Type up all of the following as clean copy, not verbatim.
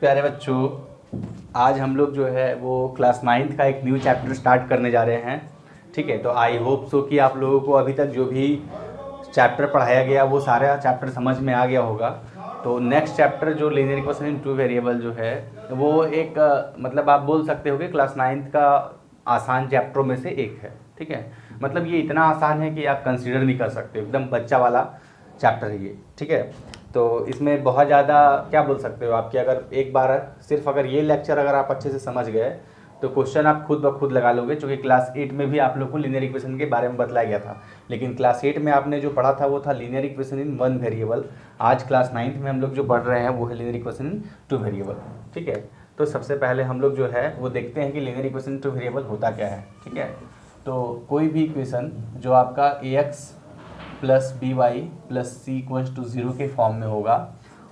प्यारे बच्चों, आज हम लोग जो है वो क्लास 9th का एक न्यू चैप्टर स्टार्ट करने जा रहे हैं। ठीक है, तो आई होप सो कि आप लोगों को अभी तक जो भी चैप्टर पढ़ाया गया वो सारा चैप्टर समझ में आ गया होगा। तो नेक्स्ट चैप्टर जो linear equation in two variable जो है वो एक मतलब आप बोल सकते हो कि क्लास 9th का आसान चैप्टरों में से एक है। ठीक है, मतलब ये इतना आसान है कि आप कंसीडर नहीं कर सकते, एकदम बच्चा वाला चैप्टर है ये। ठीक है, तो इसमें बहुत ज़्यादा क्या बोल सकते हो आपकी, अगर एक बार सिर्फ अगर ये लेक्चर अगर आप अच्छे से समझ गए तो क्वेश्चन आप खुद ब खुद लगा लोगे, क्योंकि क्लास 8 में भी आप लोग को लीनियर इक्वेशन के बारे में बताया गया था, लेकिन क्लास 8 में आपने जो पढ़ा था वो था linear equation in one variable. आज क्लास 9th में हम लोग जो पढ़ रहे हैं वो है linear equation in to variable. ठीक है, तो सबसे पहले हम लोग जो है वो देखते हैं कि linear equation in two variable होता क्या है। ठीक है, तो कोई भी इक्वेशन जो आपका ax plus B Y plus C equals to 0 के फॉर्म में होगा,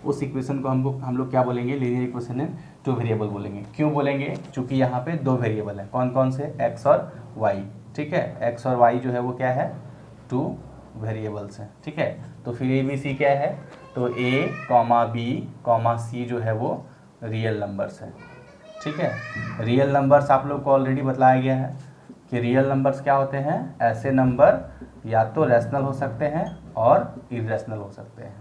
उस इक्वेशन को हम लोग क्या बोलेंगे, linear equation in two variable बोलेंगे। क्यों बोलेंगे? क्योंकि यहाँ पे दो वेरिएबल है। कौन कौन से? x और y। ठीक है, x और y जो है वो क्या है, टू वेरिएबल्स हैं। ठीक है, तो फिर ए बी सी क्या है, तो a कॉमा बी कॉमा सी जो है वो रियल नंबर्स है। ठीक है, रियल नंबर्स आप लोग को ऑलरेडी बताया गया है कि रियल नंबर्स क्या होते हैं, ऐसे नंबर या तो रैशनल हो सकते हैं और इरेशनल हो सकते हैं।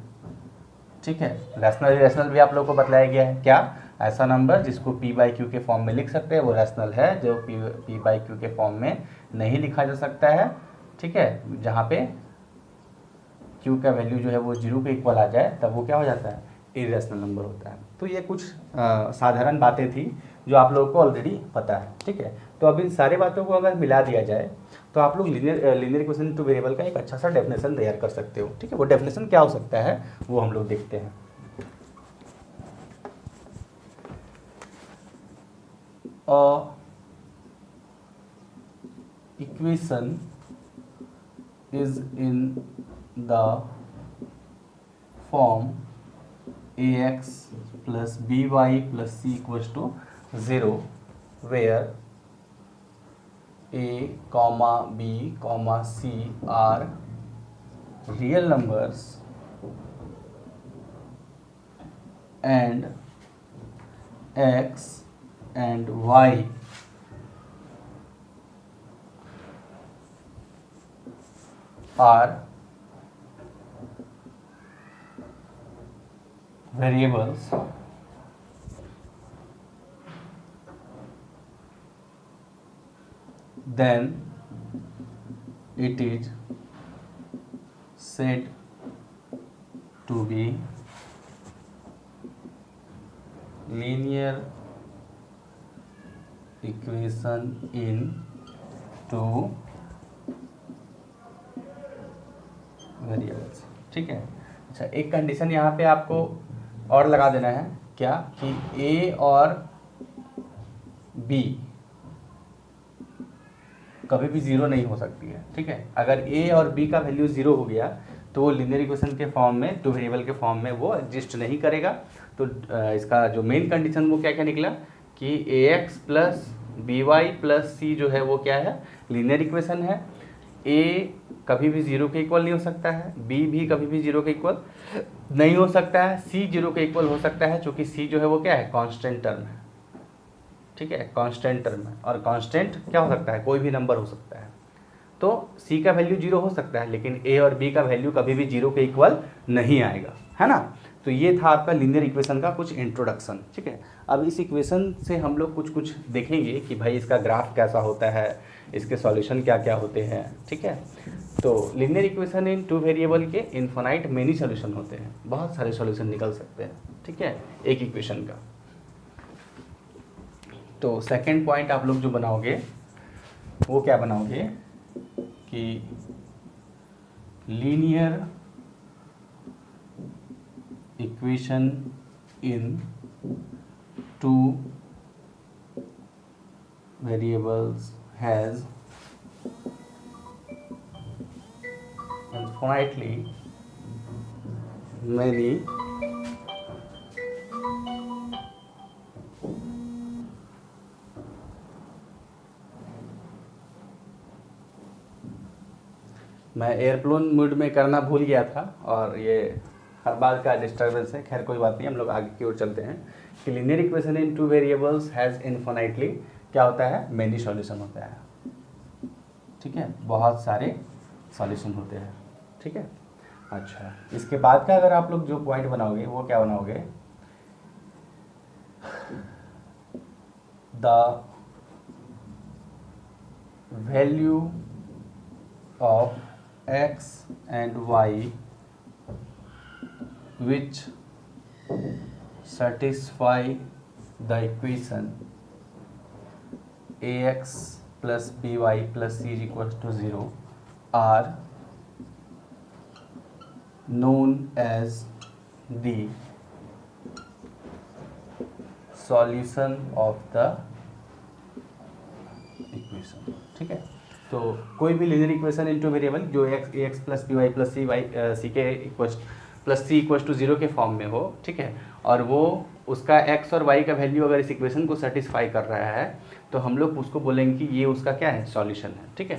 ठीक है, रैशनल इरेशनल भी आप लोग को बताया गया है। क्या? ऐसा नंबर जिसको p बाई क्यू के फॉर्म में लिख सकते हैं वो रैशनल है, जो p बाई क्यू के फॉर्म में नहीं लिखा जा सकता है। ठीक है, जहाँ पे q का वैल्यू जो है वो 0 के इक्वल आ जाए तब वो क्या हो जाता है, इरेशनल नंबर होता है। तो ये कुछ साधारण बातें थी जो आप लोगों को ऑलरेडी पता है। ठीक है, तो अब इन सारी बातों को अगर मिला दिया जाए तो आप लोग लीनियर इक्वेशन टू वेरिएबल का एक अच्छा सा डेफिनेशन तैयार कर सकते हो। ठीक है, वो डेफिनेशन क्या हो सकता है वो हम लोग देखते हैं। Equation is in the form ax plus by plus c equals to 0 where a comma b comma c are real numbers and x and y are variables then it is said to be linear equation in two variables. ठीक है, अच्छा एक condition यहाँ पे आपको और लगा देना है, क्या कि a और b कभी भी 0 नहीं हो सकती है। ठीक है, अगर a और b का वैल्यू 0 हो गया तो वो लीनियर इक्वेशन के फॉर्म में, टू वेरिएबल के फॉर्म में वो एग्जिस्ट नहीं करेगा। तो इसका जो मेन कंडीशन वो क्या क्या निकला कि ax plus B Y plus C जो है वो क्या है, लीनियर इक्वेशन है। a कभी भी 0 के इक्वल नहीं हो सकता है, b भी कभी भी 0 के इक्वल नहीं हो सकता है, c 0 के इक्वल हो सकता है, क्योंकि c जो है वो क्या है, कांस्टेंट टर्म है। ठीक है, कांस्टेंट टर्म है, और कांस्टेंट क्या हो सकता है, कोई भी नंबर हो सकता है। तो c का वैल्यू 0 हो सकता है, लेकिन a और b का वैल्यू कभी भी 0 के इक्वल नहीं आएगा, है ना। तो ये था आपका लीनियर इक्वेशन का कुछ इंट्रोडक्शन। ठीक है, अब इस इक्वेशन से हम लोग कुछ कुछ देखेंगे कि भाई इसका ग्राफ कैसा होता है, इसके सॉल्यूशन क्या क्या होते हैं। ठीक है, तो linear equation in two variable के इन्फिनाइट मेनी सॉल्यूशन होते हैं, बहुत सारे सॉल्यूशन निकल सकते हैं। ठीक है, एक इक्वेशन का। तो सेकंड पॉइंट आप लोग जो बनाओगे वो क्या बनाओगे कि linear equation in two variables has infinitely many मैं एयरप्लेन मोड में करना भूल गया था और ये हर बार का डिस्टर्बेंस है, खैर कोई बात नहीं, हम लोग आगे की ओर चलते हैं कि linear equation in two variables has infinitely क्या होता है, मेनी सॉल्यूशन होता है, ठीक है, बहुत सारे सॉल्यूशन होते हैं, ठीक है। अच्छा, इसके बाद का अगर आप लोग जो पॉइंट बनाओगे वो क्या बनाओगे, the value of x and y which satisfy the equation ax plus by plus c is equals to 0 are known as the solution of the equation, ठीक है। तो कोई भी लीनियर इक्वेशन इनटू वेरिएबल जो X plus B Y plus C Y C के equals plus C equals to 0 के form में हो, ठीक है, और वो उसका एक्स और वाई का वैल्यू अगर इस इक्वेशन को सेटिस्फाई कर रहा है तो हम लोग उसको बोलेंगे कि ये उसका क्या है, सॉल्यूशन है, ठीक है।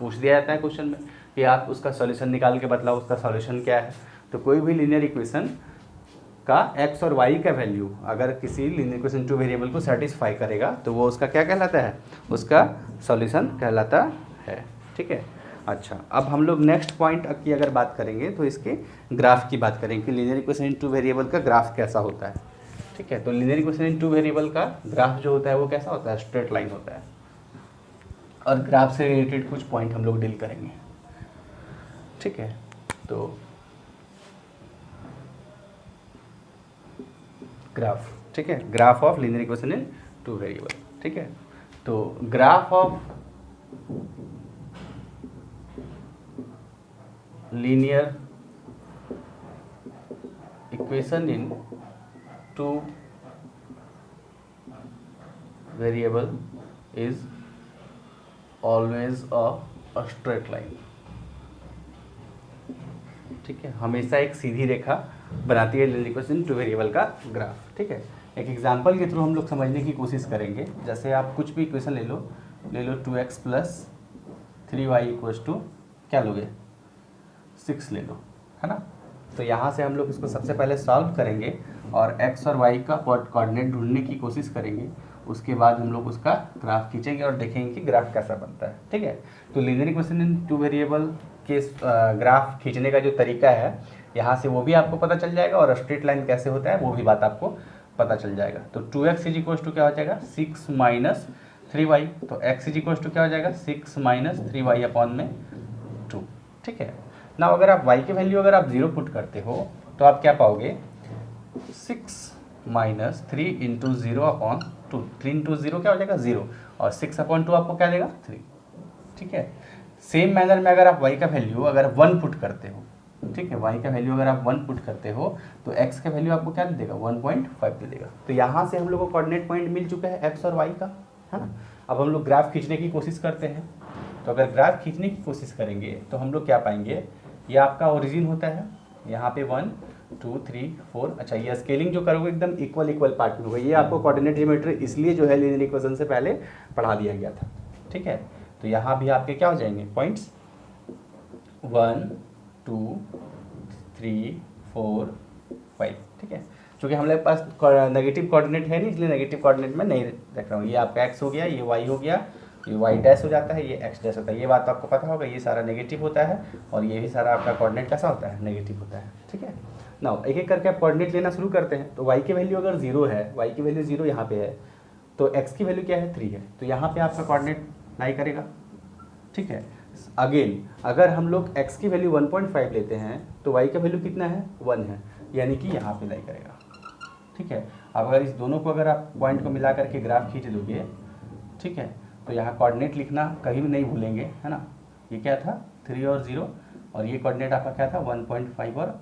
पूछ दिया जाता है क्वेश्चन में कि आप उसका सॉल्यूशन निकाल के बतलाओ उसका सॉल्यूशन क्या है। तो कोई भी लीनियर इक्वेशन का एक्स और वाई का वैल्यू अगर किसी लीनियर इक्वेशन टू वेरिएबल को सेटिस्फाई करेगा तो वो उसका क्या कहलाता है, उसका सॉल्यूशन कहलाता है, ठीक है। अच्छा, अब हम लोग नेक्स्ट पॉइंट की अगर बात करेंगे तो इसके ग्राफ की बात करेंगे कि linear equation in two variable का ग्राफ कैसा होता है, ठीक है। तो linear equation in two variable का ग्राफ जो होता है वो कैसा होता है, स्ट्रेट लाइन होता है, और ग्राफ से रिलेटेड कुछ पॉइंट हम लोग डील करेंगे, ठीक है। तो ग्राफ, ठीक है, graph of linear equation in to variable, ठीक है। तो graph of linear equation in two variable is always a straight line, ठीक है, हमेशा एक सीधी रेखा बनाती है लीनियर इक्वेशन टू वेरिएबल का ग्राफ, ठीक है। एक एग्जांपल के थ्रू हम लोग समझने की कोशिश करेंगे। जैसे आप कुछ भी इक्वेशन ले लो 2x plus 3y equals to क्या लोगे, 6 ले लो, है ना। तो यहाँ से हम लोग इसको सबसे पहले सॉल्व करेंगे और x और y का कोऑर्डिनेट ढूंढने की कोशिश करेंगे, उसके बाद हम लोग उसका ग्राफ खींचेंगे और देखेंगे कि ग्राफ कैसा बनता है, ठीक है। तो linear equation in two variable के ग्राफ खींचने का जो तरीका है यहाँ से वो भी आपको पता चल जाएगा, और स्ट्रेट लाइन कैसे होता है वो भी बात आपको पता चल जाएगा। तो 2x इज इक्वल्स टू क्या हो जाएगा, 6 माइनस 3y, तो x इज इक्वल्स टू क्या हो जाएगा, 6 माइनस 3y अपॉन में 2, ठीक है ना। अगर आप y की वैल्यू अगर आप 0 पुट करते हो तो आप क्या पाओगे, 6 माइनस 3 इंटू 0 अपॉन 2, 3 इंटू 0 क्या हो जाएगा 0, और 6 अपॉन 2 आपको क्या देगा 3, ठीक है। सेम मैनर में अगर आप y का वैल्यू अगर 1 पुट करते हो, ठीक है, y का वैल्यू अगर आप 1 पुट करते हो तो x का वैल्यू आपको क्या दे देगा, 1.5 दे देगा। तो यहाँ से हम लोग को कोऑर्डिनेट पॉइंट मिल चुका है x और y का, है ना। अब हम लोग ग्राफ खींचने की कोशिश करते हैं। तो अगर ग्राफ खींचने की कोशिश करेंगे तो हम लोग क्या पाएंगे, ये आपका ओरिजिन होता है, यहाँ पे 1 2 3 4, अच्छा ये स्केलिंग जो करोगे एकदम इक्वल पार्ट में होगा। ये आपको कोऑर्डिनेट ज्योमेट्री इसलिए जो है लीनियर इक्वेशन से पहले पढ़ा दिया गया था, ठीक है। तो यहाँ भी आपके क्या हो जाएंगे पॉइंट्स, 1 2 3 4 5, ठीक है। क्योंकि हमारे पास नेगेटिव कोऑर्डिनेट है नहीं, इसलिए नेगेटिव कोऑर्डिनेट में नहीं रख रहा हूँ। ये आपका x हो गया, ये y हो गया, ये y डैश हो जाता है, ये x डैश होता है। ये बात आपको पता होगा, ये सारा नेगेटिव होता है और ये भी सारा आपका कोऑर्डिनेट कैसा होता है, नेगेटिव होता है, ठीक है। नाउ एक एक करके आप कोऑर्डिनेट लेना शुरू करते हैं। तो y की वैल्यू अगर 0 है, y की वैल्यू 0 यहाँ पे है, तो x की वैल्यू क्या है 3 है, तो यहाँ पे आपका कोऑर्डिनेट लाई करेगा, ठीक है। अगेन अगर हम लोग x की वैल्यू 1.5 लेते हैं तो y का वैल्यू कितना है 1 है, यानी कि यहाँ पे लाई करेगा, ठीक है। अब अगर इस दोनों को अगर आप पॉइंट को मिला करके ग्राफ खींच दोगे, ठीक है, तो यहाँ कोऑर्डिनेट लिखना कहीं भी नहीं भूलेंगे, है ना। ये क्या था 3 और 0, और ये कोऑर्डिनेट आपका क्या था 1.5 और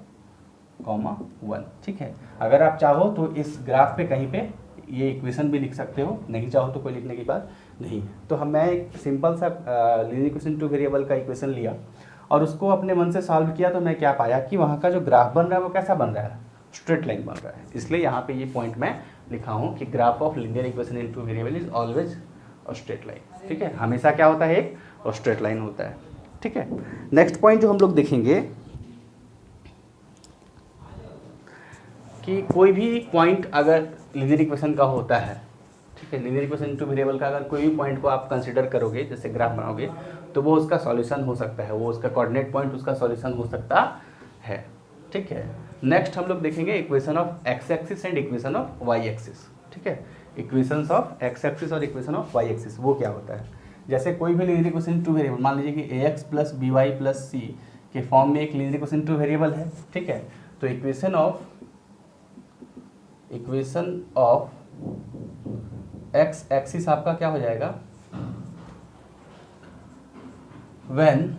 कॉमा 1, ठीक है। अगर आप चाहो तो इस ग्राफ पे कहीं पे ये इक्वेशन भी लिख सकते हो, नहीं चाहो तो कोई लिखने की बात नहीं है। तो मैं एक सिंपल सा लीनियर इक्वेशन टू वेरिएबल का इक्वेशन लिया और उसको अपने मन से सॉल्व किया, तो मैं क्या पाया कि वहाँ का जो ग्राफ बन रहा है वो कैसा बन रहा है, स्ट्रेट लाइन बन रहा है। इसलिए यहाँ पे ये पॉइंट मैं लिखा हूँ कि graph of linear equation in two variable is always straight line, ठीक है। हमेशा क्या होता है, एक स्ट्रेट लाइन होता है, ठीक है। नेक्स्ट पॉइंट जो हम लोग देखेंगे कि कोई भी पॉइंट अगर लीनियर इक्वेशन का होता है, ठीक है, लीनियर इक्वेशन टू वेरिएबल का अगर कोई भी पॉइंट को आप कंसिडर करोगे, जैसे ग्राफ बनाओगे, तो वो उसका सॉल्यूशन हो सकता है, वो उसका कोऑर्डिनेट पॉइंट उसका सॉल्यूशन हो सकता है, ठीक है। नेक्स्ट हम लोग देखेंगे equation of X axis and equation of Y axis, ठीक है। इक्वेशंस ऑफ एक्स एक्सिस और इक्वेशन ऑफ वाई एक्सिस वो क्या होता है। जैसे कोई भी लीनियर इक्वेशन टू वेरिएबल, मान लीजिए कि A X plus B Y plus C के फॉर्म में एक लीनियर इक्वेशन टू वेरिएबल है, ठीक है। तो इक्वेशन ऑफ एक्स एक्सिस आपका क्या हो जाएगा, व्हेन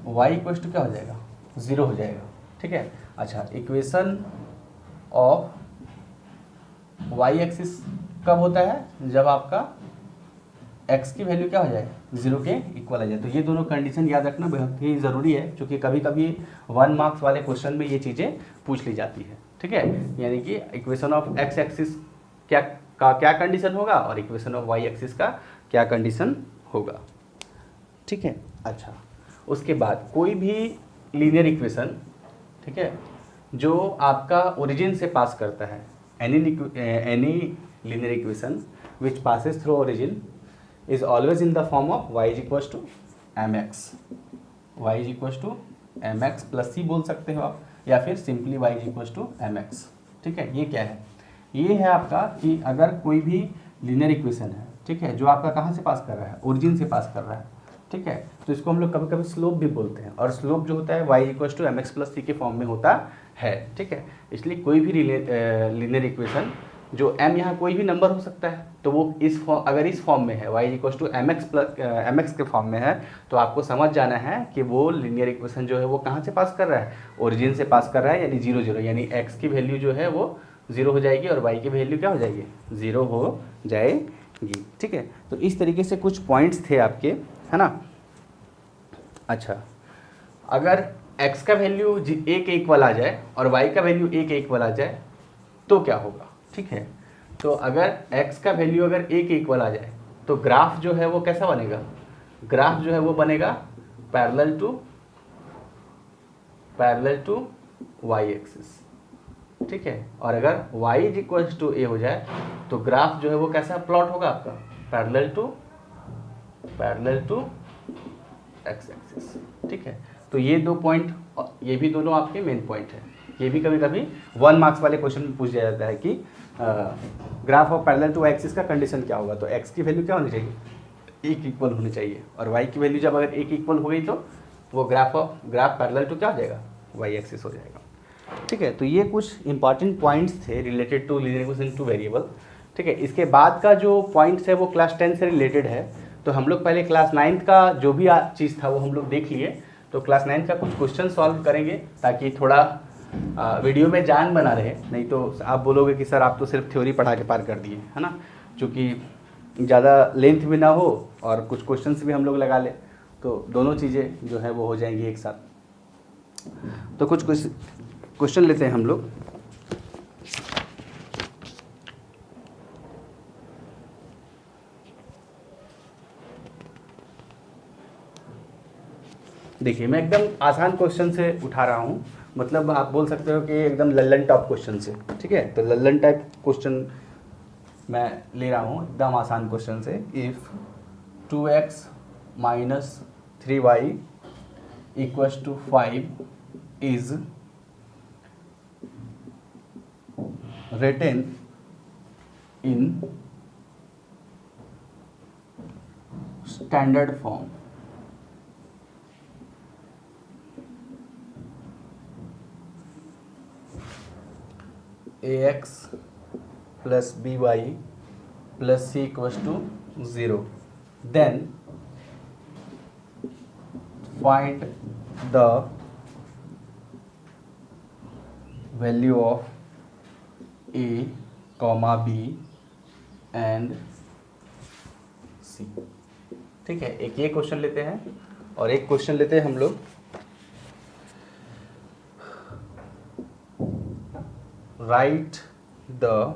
वाई इक्वल्स टू क्या हो जाएगा, 0 हो जाएगा, ठीक है। अच्छा, इक्वेशन ऑफ वाई एक्सिस कब होता है, जब आपका x की वैल्यू क्या हो जाए, 0 के इक्वल आ जाए। तो ये दोनों कंडीशन याद रखना बहुत ही ज़रूरी है, क्योंकि कभी कभी 1 मार्क्स वाले क्वेश्चन में ये चीज़ें पूछ ली जाती है, ठीक है। यानी कि इक्वेशन ऑफ एक्स एक्सिस क्या कंडीशन होगा और इक्वेशन ऑफ वाई एक्सिस का क्या कंडीशन होगा, ठीक है। अच्छा, उसके बाद कोई भी लीनियर इक्वेशन, ठीक है, जो आपका ओरिजिन से पास करता है, any linear equation which passes through origin is always in the form of y is equals to mx, y is equals to mx plus c बोल सकते हो आप, या फिर simply y is equals to mx, ठीक है। ये क्या है, ये है आपका कि अगर कोई भी लीनियर इक्वेशन है, ठीक है, जो आपका कहाँ से पास कर रहा है, ओरिजिन से पास कर रहा है, ठीक है, तो इसको हम लोग कभी कभी स्लोप भी बोलते हैं, और स्लोप जो होता है y is equals to mx plus c के फॉर्म में होता है, ठीक है। इसलिए कोई भी लीनियर इक्वेशन जो m यहाँ कोई भी नंबर हो सकता है, तो वो अगर इस फॉर्म में है, y इक्वल्स टू mx के फॉर्म में है, तो आपको समझ जाना है कि वो लीनियर इक्वेशन जो है वो कहाँ से पास कर रहा है, ओरिजिन से पास कर रहा है, यानी 0 0, यानी x की वैल्यू जो है वो 0 हो जाएगी और y की वैल्यू क्या हो जाएगी, 0 हो जाएगी, ठीक है। तो इस तरीके से कुछ पॉइंट्स थे आपके, है ना। अच्छा, अगर x का वैल्यू 1 1 वाला आ जाए और y का वैल्यू 1 1 वाला आ जाए तो क्या होगा, ठीक है। तो अगर x का वैल्यू अगर 1 इक्वल आ जाए तो ग्राफ जो है वो कैसा बनेगा, ग्राफ जो है वो बनेगा पैरेलल टू y एक्सिस, ठीक है। और अगर y is equals to a हो जाए तो ग्राफ जो है वो कैसा प्लॉट होगा आपका, पैरेलल टू x एक्सिस, ठीक है। तो ये दो पॉइंट, ये भी दोनों आपके मेन पॉइंट है। ये भी कभी कभी 1 मार्क्स वाले क्वेश्चन में पूछ जाता है कि graph of parallel to axis का कंडीशन क्या होगा, तो x की वैल्यू क्या होनी चाहिए, 1 इक्वल होनी चाहिए, और y की वैल्यू जब अगर 1 इक्वल हो गई तो वो ग्राफ पैरेलल टू क्या हो जाएगा, y एक्सिस हो जाएगा, ठीक है। तो ये कुछ इंपॉर्टेंट पॉइंट्स थे related to linear equation two variable, ठीक है। इसके बाद का जो पॉइंट्स है वो क्लास 10 से रिलेटेड है, तो हम लोग पहले क्लास 9 का जो भी चीज़ था वो हम लोग देख लिए, तो क्लास 9 का कुछ क्वेश्चन सॉल्व करेंगे ताकि थोड़ा वीडियो में जान बना रहे, नहीं तो आप बोलोगे कि सर आप तो सिर्फ थ्योरी पढ़ा के पार कर दिए, है ना। क्योंकि ज़्यादा लेंथ भी ना हो और कुछ क्वेश्चंस भी हम लोग लगा लें, तो दोनों चीज़ें जो है वो हो जाएंगी एक साथ। तो कुछ क्वेश्चन लेते हैं हम लोग। देखिए, मैं एकदम आसान क्वेश्चन से उठा रहा हूँ, मतलब आप बोल सकते हो कि एकदम लल्लन टॉप क्वेश्चन से, ठीक है। तो लल्लन टाइप क्वेश्चन मैं ले रहा हूँ, एकदम आसान क्वेश्चन से। If 2x minus 3y equals to 5 is written in standard form, ax plus by plus c equals to 0, then find the value of a comma b and c, ठीक है। एक ये क्वेश्चन लेते हैं और एक क्वेश्चन लेते हैं हम लोग write the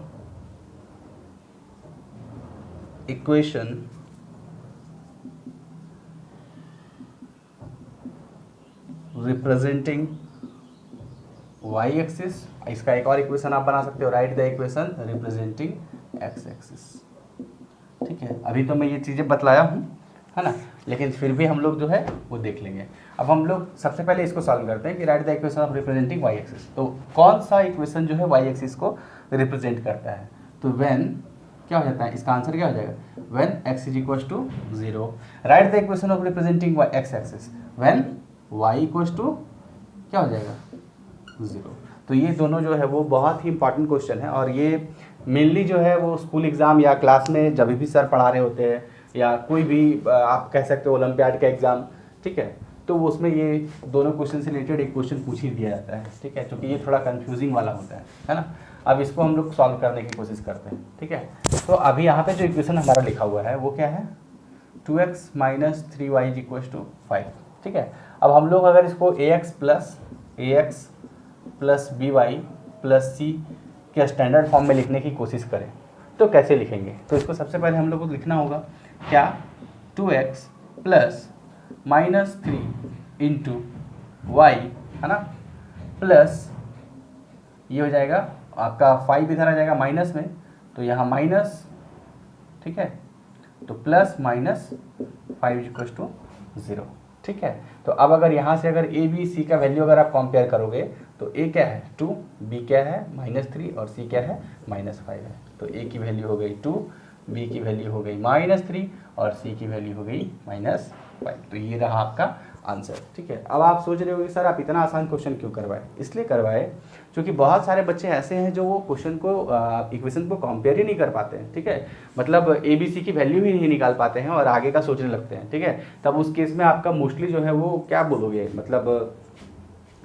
equation representing Y axis. इसका एक और इक्वेशन आप बना सकते हो, write the equation representing X axis. ठीक है, अभी तो मैं ये चीज़ें बतलाया हूँ, है ना, लेकिन फिर भी हम लोग जो है वो देख लेंगे। अब हम लोग सबसे पहले इसको सॉल्व करते हैं कि write the equation of representing Y axis. तो कौन सा इक्वेशन जो है वाई एक्सिस को रिप्रेजेंट करता है? तो व्हेन क्या हो जाता है, इसका आंसर क्या हो जाएगा? When X is equal to 0। Write the equation of representing X axis when Y equal to क्या हो जाएगा? 0। तो ये दोनों जो है वो बहुत ही इंपॉर्टेंट क्वेश्चन है, और ये मेनली जो है वो स्कूल एग्ज़ाम या क्लास में जब भी सर पढ़ा रहे होते हैं, या कोई भी आप कह सकते हो ओलंपियाड का एग्ज़ाम, ठीक है, तो उसमें ये दोनों क्वेश्चन से रिलेटेड एक क्वेश्चन पूछ ही दिया जाता है। ठीक है, क्योंकि ये थोड़ा कंफ्यूजिंग वाला होता है ना। अब इसको हम लोग सॉल्व करने की कोशिश करते हैं। ठीक है, तो अभी यहाँ पे जो इक्वेशन हमारा लिखा हुआ है वो क्या है? 2x minus 3y is equal to 5। ठीक है, अब हम लोग अगर इसको ax plus by plus C के स्टैंडर्ड फॉर्म में लिखने की कोशिश करें तो कैसे लिखेंगे? तो इसको सबसे पहले हम लोग को लिखना होगा क्या? 2x plus minus 3 into Y, है ना, प्लस ये हो जाएगा आपका 5 इधर आ जाएगा माइनस में, तो यहाँ माइनस, ठीक है, तो प्लस माइनस 5 इक्वल टू 0। ठीक है, तो अब अगर यहाँ से अगर ए बी सी का वैल्यू अगर आप कंपेयर करोगे तो ए क्या है? 2, बी क्या है? -3, और सी क्या है? -5 है। तो ए की वैल्यू हो गई 2, बी की वैल्यू हो गई -3, और सी की वैल्यू हो गई -5। तो ये रहा आपका आंसर। ठीक है, अब आप सोच रहे हो कि सर आप इतना आसान क्वेश्चन क्यों करवाए? इसलिए करवाए क्योंकि बहुत सारे बच्चे ऐसे हैं जो वो क्वेश्चन को इक्वेशन को कंपेयर ही नहीं कर पाते हैं। ठीक है, मतलब ए बी सी की वैल्यू ही नहीं निकाल पाते हैं और आगे का सोचने लगते हैं। ठीक है, तब उस केस में आपका मोस्टली जो है वो क्या बोलोगे, मतलब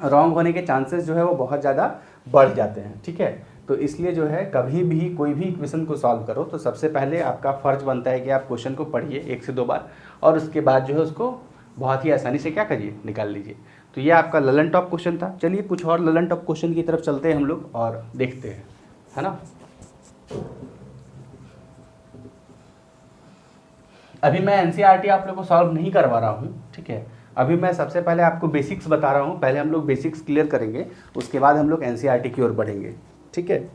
रॉन्ग होने के चांसेस जो है वो बहुत ज़्यादा बढ़ जाते हैं। ठीक है, तो इसलिए जो है कभी भी कोई भी इक्वेशन को सॉल्व करो तो सबसे पहले आपका फ़र्ज बनता है कि आप क्वेश्चन को पढ़िए 1 से 2 बार, और उसके बाद जो है उसको बहुत ही आसानी से क्या करिए, निकाल लीजिए। तो ये आपका ललन टॉप क्वेश्चन था। चलिए कुछ और ललन टॉप क्वेश्चन की तरफ चलते हैं हम लोग और देखते हैं, है ना। अभी मैं एनसीईआरटी आप लोग को सॉल्व नहीं करवा रहा हूँ। ठीक है, अभी मैं सबसे पहले आपको बेसिक्स बता रहा हूँ। पहले हम लोग बेसिक्स क्लियर करेंगे, उसके बाद हम लोग एनसीईआरटी की ओर बढ़ेंगे। ठीक है,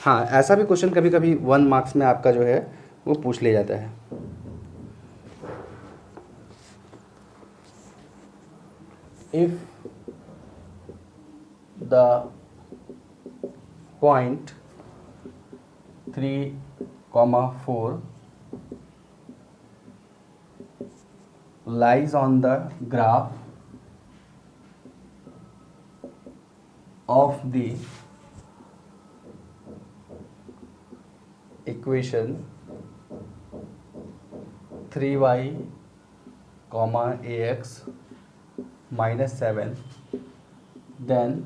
हाँ, ऐसा भी क्वेश्चन कभी कभी 1 मार्क्स में आपका जो है वो पूछ ले जाता है। If the point 3,4 lies on the graph of the equation 3y, ax minus 7, then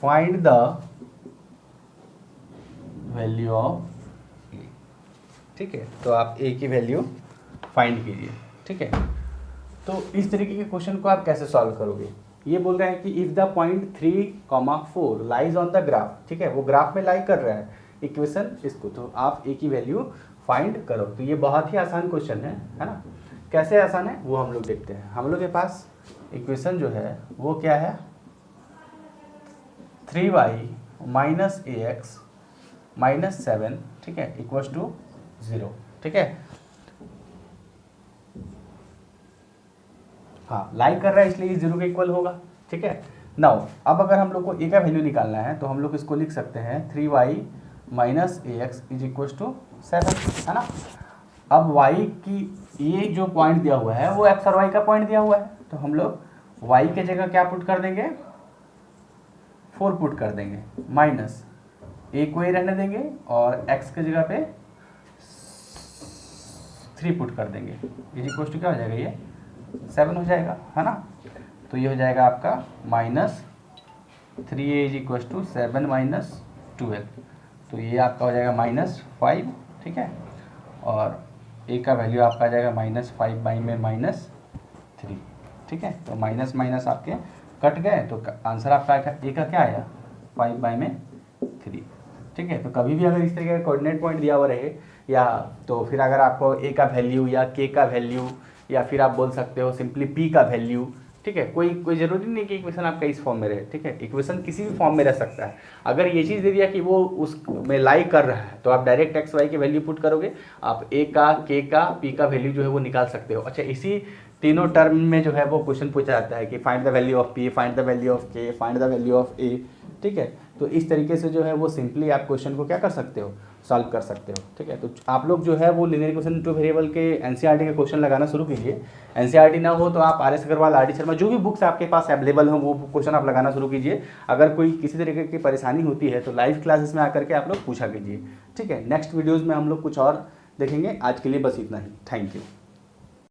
find the value of a। ठीक है, तो आप a की वैल्यू फाइंड कीजिए। ठीक है, तो इस तरीके के क्वेश्चन को आप कैसे सॉल्व करोगे? ये बोल रहा है कि if the point 3,4 lies on the graph, ठीक है, वो ग्राफ में लाई कर रहा है इक्वेशन इसको, तो आप ए की वैल्यू फाइंड करो। तो ये बहुत ही आसान क्वेश्चन है ना। कैसे आसान है वो हम लोग देखते हैं। हम लोग के पास इक्वेशन जो है वो क्या है? 3y माइनस ax माइनस 7, ठीक है, इक्वल्स टू 0। ठीक है, हाँ, लाई कर रहा है इसलिए 0 के इक्वल होगा। ठीक है, नाउ अब अगर हम लोग को ए का वैल्यू निकालना है तो हम लोग इसको लिख सकते हैं 3y minus ax is equal to 7, है ना। अब y की ये जो पॉइंट दिया हुआ है वो x और y का पॉइंट दिया हुआ है, तो हम लोग y के जगह क्या पुट कर देंगे? 4 पुट कर देंगे, माइनस a को ही रहने देंगे और x के जगह पे 3 पुट कर देंगे। इज इक्वल टू क्या हो जाएगा? ये 7 हो जाएगा, है ना। तो ये हो जाएगा आपका -3a is equal to 7 minus 12, तो ये आपका हो जाएगा -5। ठीक है, और a का वैल्यू आपका आ जाएगा -5 बाई में -3। ठीक है, तो माइनस माइनस आपके कट गए, तो आंसर आपका a का क्या आया? 5 बाई में 3। ठीक है। तो कभी भी अगर इस तरीके का कोऑर्डिनेट पॉइंट दिया हुआ रहे या तो फिर अगर आपको ए का वैल्यू या के का वैल्यू या फिर आप बोल सकते हो सिंपली पी का वैल्यू, ठीक है, कोई ज़रूरी नहीं कि इक्वेशन आपका इस फॉर्म में रहे, ठीक है, इक्वेशन किसी भी फॉर्म में रह सकता है। अगर ये चीज़ दे दिया कि वो उस में लाई कर रहा है तो आप डायरेक्ट एक्स वाई की वैल्यू पुट करोगे, आप ए का, के का, पी का वैल्यू जो है वो निकाल सकते हो। अच्छा, इसी तीनों टर्म में जो है वो क्वेश्चन पूछा जाता है कि find the value of P, find the value of के, फाइंड द वैल्यू ऑफ ए, ठीक है। तो इस तरीके से जो है वो सिंपली आप क्वेश्चन को क्या कर सकते हो, सॉल्व कर सकते हो, ठीक है। तो आप लोग जो है वो लीनियर इक्वेशन टू वेरिएबल के एनसीईआरटी के क्वेश्चन लगाना शुरू कीजिए। एनसीईआरटी ना हो तो आप आर.एस. अग्रवाल, आर.डी. शर्मा, जो भी बुक्स आपके पास अवेलेबल हो वो क्वेश्चन आप लगाना शुरू कीजिए। अगर कोई किसी तरीके की परेशानी होती है तो लाइव क्लासेस में आकर के आप लोग पूछा कीजिए, ठीक है। नेक्स्ट वीडियोज़ में हम लोग कुछ और देखेंगे। आज के लिए बस इतना ही। Thank you.